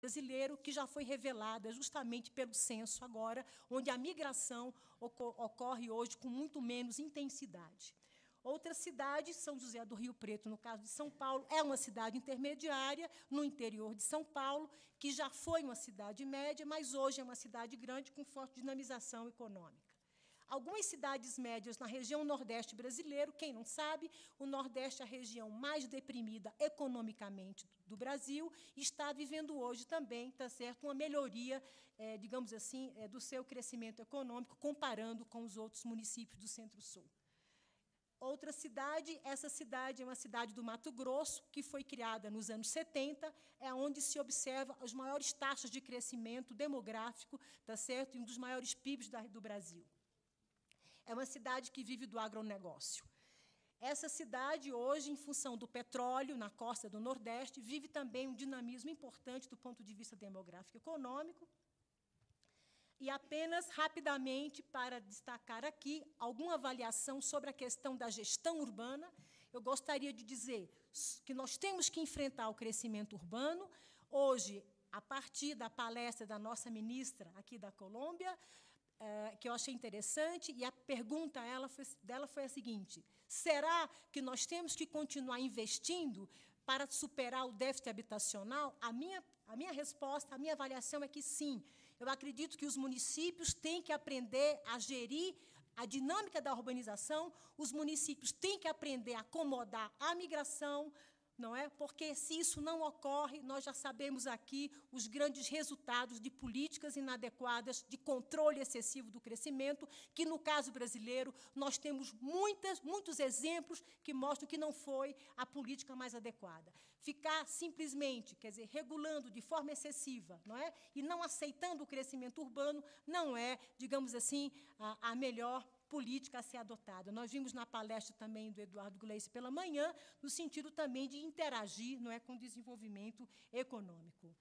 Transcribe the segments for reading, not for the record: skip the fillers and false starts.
brasileiro, que já foi revelada justamente pelo censo agora, onde a migração ocorre hoje com muito menos intensidade. Outra cidade, São José do Rio Preto, no caso de São Paulo, é uma cidade intermediária, no interior de São Paulo, que já foi uma cidade média, mas hoje é uma cidade grande com forte dinamização econômica. Algumas cidades médias na região nordeste brasileiro, quem não sabe, o Nordeste é a região mais deprimida economicamente do Brasil e está vivendo hoje também, tá certo, uma melhoria, digamos assim, do seu crescimento econômico, comparando com os outros municípios do Centro-Sul. Outra cidade, essa cidade é uma cidade do Mato Grosso, que foi criada nos anos 70, é onde se observa as maiores taxas de crescimento demográfico, tá certo, e um dos maiores PIBs do Brasil. É uma cidade que vive do agronegócio. Essa cidade, hoje, em função do petróleo na costa do Nordeste, vive também um dinamismo importante do ponto de vista demográfico e econômico. E apenas, rapidamente, para destacar aqui alguma avaliação sobre a questão da gestão urbana, eu gostaria de dizer que nós temos que enfrentar o crescimento urbano. Hoje, a partir da palestra da nossa ministra aqui da Colômbia, que eu achei interessante, e a pergunta dela foi a seguinte: será que nós temos que continuar investindo para superar o déficit habitacional? A minha resposta, a minha avaliação é que sim. Eu acredito que os municípios têm que aprender a gerir a dinâmica da urbanização, os municípios têm que aprender a acomodar a migração, não é? Porque, se isso não ocorre, nós já sabemos aqui os grandes resultados de políticas inadequadas, de controle excessivo do crescimento, que, no caso brasileiro, nós temos muitos exemplos que mostram que não foi a política mais adequada. Ficar simplesmente, quer dizer, regulando de forma excessiva, não é? E não aceitando o crescimento urbano, não é, digamos assim, a melhor política a ser adotada. Nós vimos na palestra também do Eduardo Gleice pela manhã, no sentido também de interagir, não é, com o desenvolvimento econômico.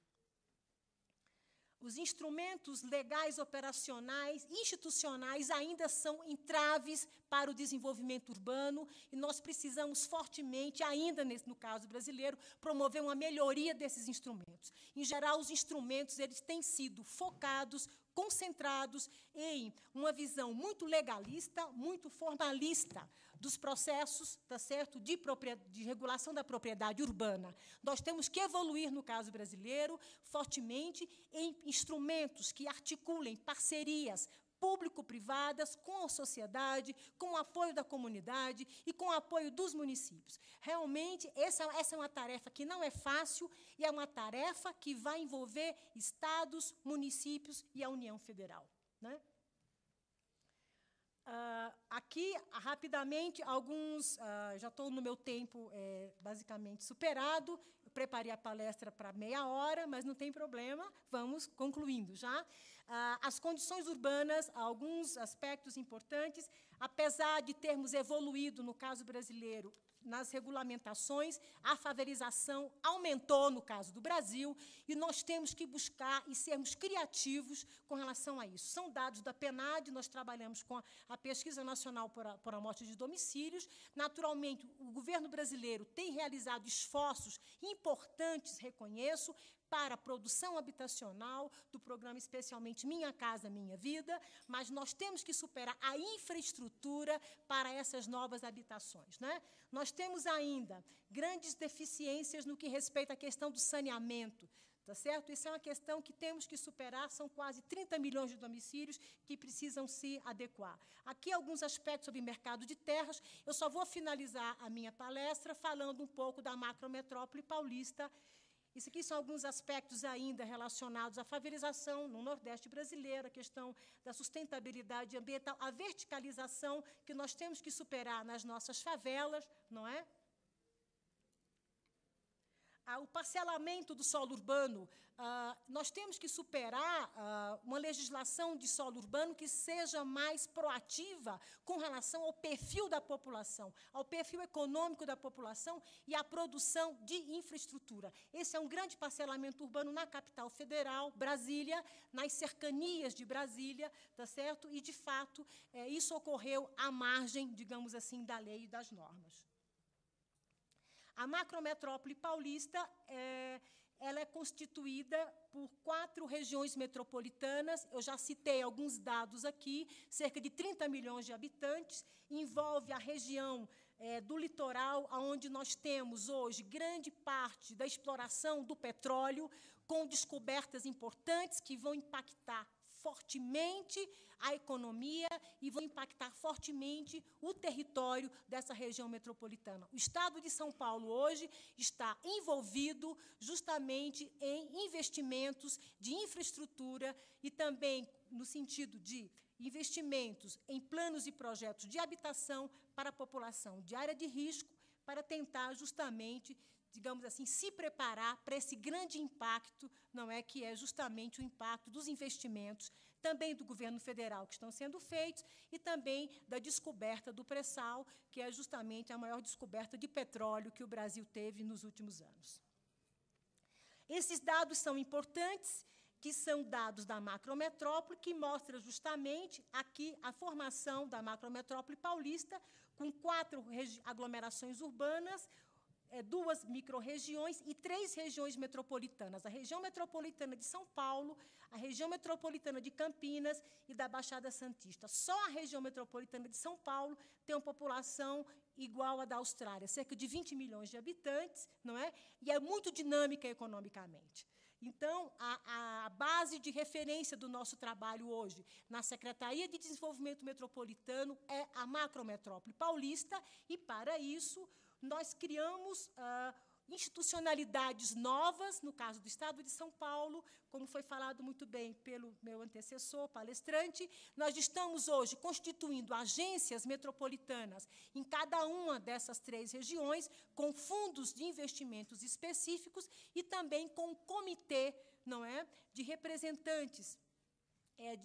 Os instrumentos legais, operacionais, institucionais ainda são entraves para o desenvolvimento urbano e nós precisamos fortemente, ainda no caso brasileiro, promover uma melhoria desses instrumentos. Em geral, os instrumentos eles têm sido focados, concentrados em uma visão muito legalista, muito formalista dos processos, tá certo, de regulação da propriedade urbana. Nós temos que evoluir, no caso brasileiro, fortemente em instrumentos que articulem parcerias público-privadas com a sociedade, com o apoio da comunidade e com o apoio dos municípios. Realmente, essa é uma tarefa que não é fácil e é uma tarefa que vai envolver estados, municípios e a União Federal, né? Aqui, rapidamente, já estou no meu tempo basicamente superado, eu preparei a palestra para meia hora, mas não tem problema, vamos concluindo já. As condições urbanas, alguns aspectos importantes, apesar de termos evoluído, no caso brasileiro, nas regulamentações, a favelização aumentou, no caso do Brasil, e nós temos que buscar e sermos criativos com relação a isso. São dados da PNAD, nós trabalhamos com a Pesquisa Nacional por Amostra de Domicílios. Naturalmente, o governo brasileiro tem realizado esforços importantes, reconheço, para a produção habitacional do programa, especialmente Minha Casa Minha Vida, mas nós temos que superar a infraestrutura para essas novas habitações, né? Nós temos ainda grandes deficiências no que respeita à questão do saneamento, tá certo? Isso é uma questão que temos que superar, são quase 30 milhões de domicílios que precisam se adequar. Aqui alguns aspectos sobre mercado de terras, eu só vou finalizar a minha palestra falando um pouco da macrometrópole paulista. Isso aqui são alguns aspectos ainda relacionados à favelização no Nordeste brasileiro, a questão da sustentabilidade ambiental, a verticalização que nós temos que superar nas nossas favelas, não é? O parcelamento do solo urbano, nós temos que superar uma legislação de solo urbano que seja mais proativa com relação ao perfil da população, ao perfil econômico da população e à produção de infraestrutura. Esse é um grande parcelamento urbano na capital federal, Brasília, nas cercanias de Brasília, tá certo? E, de fato, isso ocorreu à margem, digamos assim, da lei e das normas. A macrometrópole paulista ela é constituída por 4 regiões metropolitanas. Eu já citei alguns dados aqui, cerca de 30 milhões de habitantes, envolve a região do litoral, onde nós temos hoje grande parte da exploração do petróleo, com descobertas importantes que vão impactar fortemente a economia e vão impactar fortemente o território dessa região metropolitana. O Estado de São Paulo, hoje, está envolvido justamente em investimentos de infraestrutura e também no sentido de investimentos em planos e projetos de habitação para a população de área de risco, para tentar justamente, digamos assim, se preparar para esse grande impacto, não é, que é justamente o impacto dos investimentos, também do governo federal que estão sendo feitos, e também da descoberta do pré-sal, que é justamente a maior descoberta de petróleo que o Brasil teve nos últimos anos. Esses dados são importantes, que são dados da macrometrópole, que mostra justamente aqui a formação da macrometrópole paulista, com 4 aglomerações urbanas, 2 microrregiões e 3 regiões metropolitanas. A região metropolitana de São Paulo, a região metropolitana de Campinas e da Baixada Santista. Só a região metropolitana de São Paulo tem uma população igual à da Austrália, cerca de 20 milhões de habitantes, não é? E é muito dinâmica economicamente. Então, a base de referência do nosso trabalho hoje na Secretaria de Desenvolvimento Metropolitano é a macrometrópole paulista, e, para isso, nós criamos institucionalidades novas, no caso do Estado de São Paulo, como foi falado muito bem pelo meu antecessor, palestrante. Nós estamos hoje constituindo agências metropolitanas em cada uma dessas 3 regiões, com fundos de investimentos específicos e também com um comitê, não é, de representantes,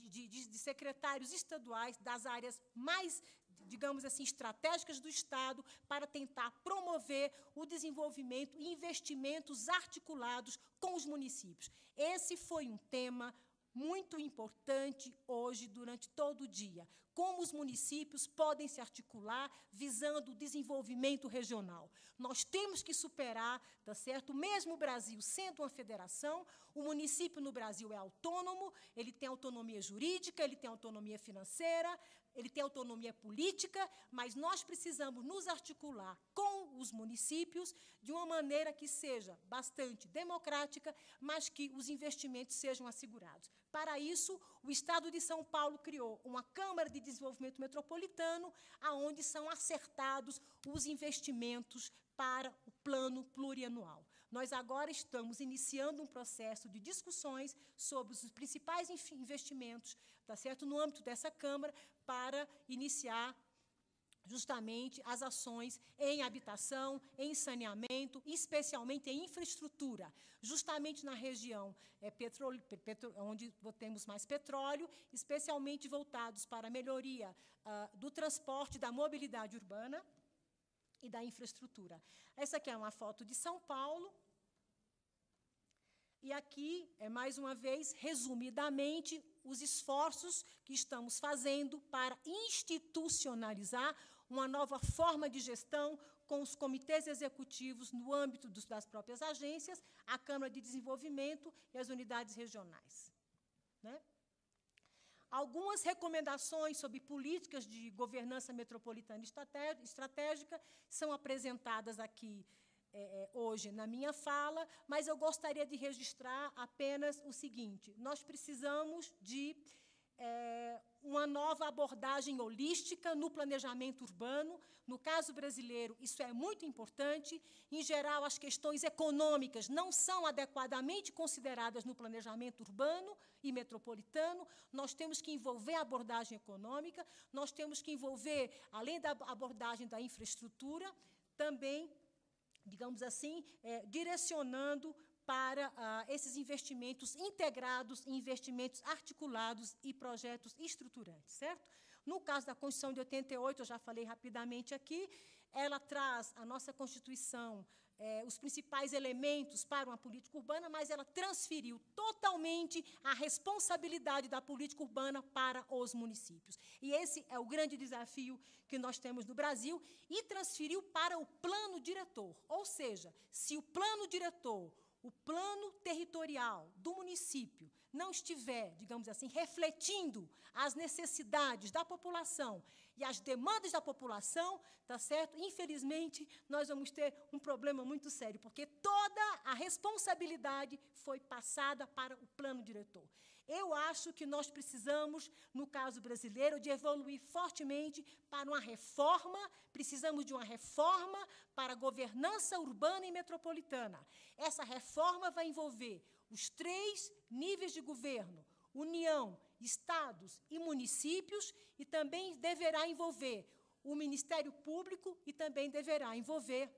de secretários estaduais das áreas mais, digamos assim, estratégicas do Estado, para tentar promover o desenvolvimento e investimentos articulados com os municípios. Esse foi um tema muito importante hoje, durante todo o dia. Como os municípios podem se articular visando o desenvolvimento regional. Nós temos que superar, tá certo? Mesmo o Brasil sendo uma federação, o município no Brasil é autônomo, ele tem autonomia jurídica, ele tem autonomia financeira, ele tem autonomia política, mas nós precisamos nos articular com os municípios de uma maneira que seja bastante democrática, mas que os investimentos sejam assegurados. Para isso, o Estado de São Paulo criou uma Câmara de Desenvolvimento Metropolitano, onde são acertados os investimentos para o plano plurianual. Nós agora estamos iniciando um processo de discussões sobre os principais investimentos, tá certo, no âmbito dessa Câmara, para iniciar justamente as ações em habitação, em saneamento, especialmente em infraestrutura, justamente na região onde temos mais petróleo, especialmente voltados para a melhoria do transporte, da mobilidade urbana e da infraestrutura. Essa aqui é uma foto de São Paulo. E aqui, mais uma vez, resumidamente, os esforços que estamos fazendo para institucionalizar uma nova forma de gestão com os comitês executivos no âmbito das próprias agências, a Câmara de Desenvolvimento e as unidades regionais. Né? Algumas recomendações sobre políticas de governança metropolitana estratégica são apresentadas aqui hoje na minha fala, mas eu gostaria de registrar apenas o seguinte: nós precisamos de uma nova abordagem holística no planejamento urbano. No caso brasileiro, isso é muito importante. Em geral, as questões econômicas não são adequadamente consideradas no planejamento urbano e metropolitano. Nós temos que envolver a abordagem econômica, nós temos que envolver, além da abordagem da infraestrutura, também, digamos assim, direcionando para esses investimentos integrados, investimentos articulados e projetos estruturantes, certo? No caso da Constituição de 88, eu já falei rapidamente aqui, ela traz a nossa Constituição, os principais elementos para uma política urbana, mas ela transferiu totalmente a responsabilidade da política urbana para os municípios. E esse é o grande desafio que nós temos no Brasil, e transferiu para o plano diretor. Ou seja, se o plano diretor, o plano territorial do município não estiver, digamos assim, refletindo as necessidades da população e as demandas da população, tá certo? Infelizmente, nós vamos ter um problema muito sério, porque toda a responsabilidade foi passada para o plano diretor. Eu acho que nós precisamos, no caso brasileiro, de evoluir fortemente para uma reforma, precisamos de uma reforma para a governança urbana e metropolitana. Essa reforma vai envolver os 3 níveis de governo, União, Estados e municípios, e também deverá envolver o Ministério Público e também deverá envolver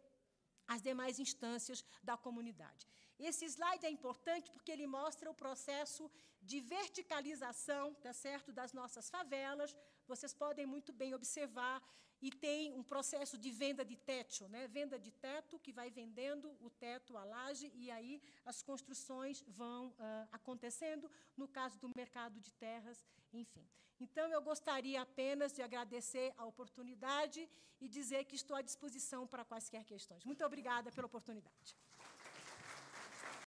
as demais instâncias da comunidade. Esse slide é importante porque ele mostra o processo de verticalização, tá certo, das nossas favelas. Vocês podem muito bem observar, e tem um processo de venda de teto, né? Venda de teto, que vai vendendo o teto, a laje, e aí as construções vão acontecendo, no caso do mercado de terras, enfim. Então, eu gostaria apenas de agradecer a oportunidade e dizer que estou à disposição para quaisquer questões. Muito obrigada pela oportunidade.